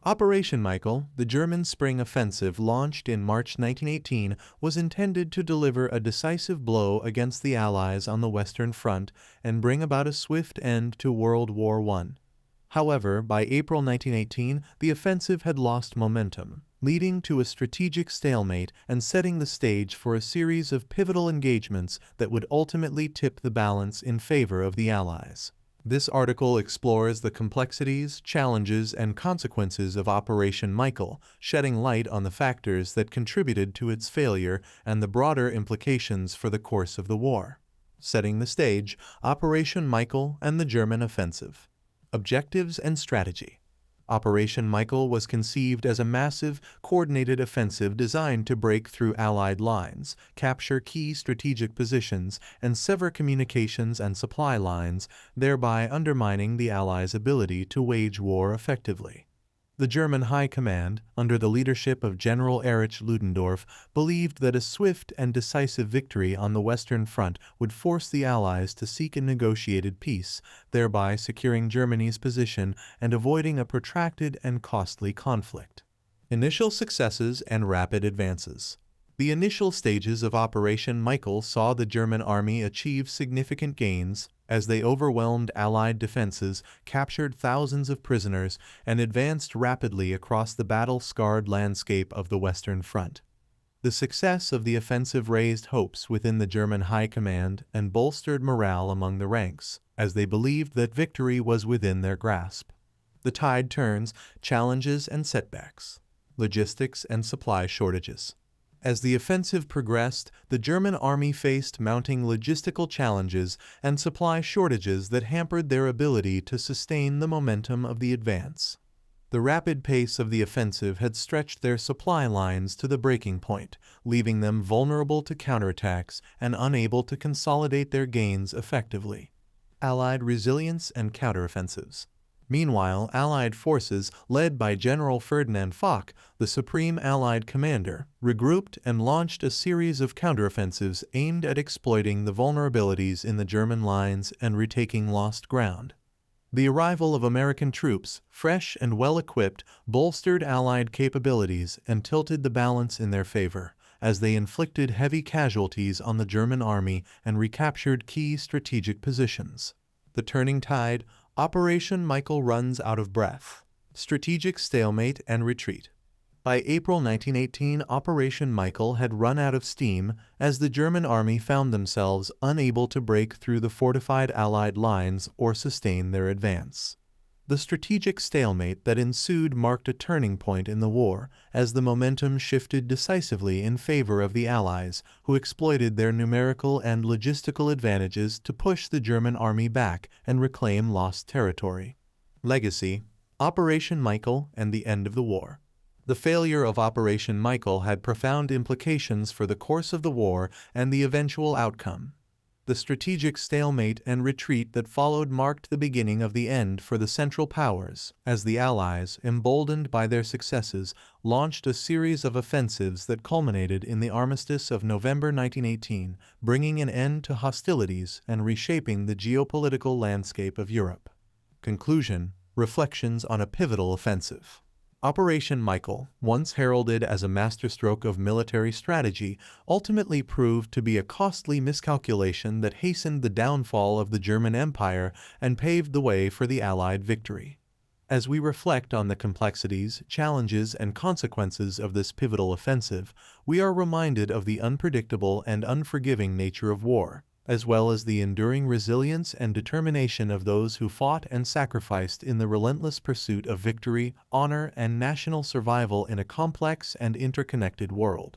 Operation Michael, the German spring offensive launched in March 1918, was intended to deliver a decisive blow against the Allies on the Western Front and bring about a swift end to World War I. However, by April 1918, the offensive had lost momentum, leading to a strategic stalemate and setting the stage for a series of pivotal engagements that would ultimately tip the balance in favor of the Allies. This article explores the complexities, challenges, and consequences of Operation Michael, shedding light on the factors that contributed to its failure and the broader implications for the course of the war. Setting the stage, Operation Michael and the German offensive. Objectives and strategy. Operation Michael was conceived as a massive, coordinated offensive designed to break through Allied lines, capture key strategic positions, and sever communications and supply lines, thereby undermining the Allies' ability to wage war effectively. The German High Command, under the leadership of General Erich Ludendorff, believed that a swift and decisive victory on the Western Front would force the Allies to seek a negotiated peace, thereby securing Germany's position and avoiding a protracted and costly conflict. Initial successes and rapid advances. The initial stages of Operation Michael saw the German army achieve significant gains as they overwhelmed Allied defenses, captured thousands of prisoners, and advanced rapidly across the battle-scarred landscape of the Western Front. The success of the offensive raised hopes within the German High Command and bolstered morale among the ranks, as they believed that victory was within their grasp. The tide turns, challenges and setbacks. Logistics and supply shortages. As the offensive progressed, the German army faced mounting logistical challenges and supply shortages that hampered their ability to sustain the momentum of the advance. The rapid pace of the offensive had stretched their supply lines to the breaking point, leaving them vulnerable to counterattacks and unable to consolidate their gains effectively. Allied resilience and counteroffensives. Meanwhile, Allied forces, led by General Ferdinand Foch, the supreme Allied commander, regrouped and launched a series of counteroffensives aimed at exploiting the vulnerabilities in the German lines and retaking lost ground. The arrival of American troops, fresh and well-equipped, bolstered Allied capabilities and tilted the balance in their favor, as they inflicted heavy casualties on the German army and recaptured key strategic positions. The turning tide. Operation Michael runs out of breath. Strategic stalemate and retreat. By April 1918, Operation Michael had run out of steam as the German army found themselves unable to break through the fortified Allied lines or sustain their advance. The strategic stalemate that ensued marked a turning point in the war, as the momentum shifted decisively in favor of the Allies, who exploited their numerical and logistical advantages to push the German army back and reclaim lost territory. Legacy. Operation Michael and the end of the war. The failure of Operation Michael had profound implications for the course of the war and the eventual outcome. The strategic stalemate and retreat that followed marked the beginning of the end for the Central Powers, as the Allies, emboldened by their successes, launched a series of offensives that culminated in the Armistice of November 1918, bringing an end to hostilities and reshaping the geopolitical landscape of Europe. Conclusion. Reflections on a pivotal offensive. Operation Michael, once heralded as a masterstroke of military strategy, ultimately proved to be a costly miscalculation that hastened the downfall of the German Empire and paved the way for the Allied victory. As we reflect on the complexities, challenges, and consequences of this pivotal offensive, we are reminded of the unpredictable and unforgiving nature of war, as well as the enduring resilience and determination of those who fought and sacrificed in the relentless pursuit of victory, honor, and national survival in a complex and interconnected world.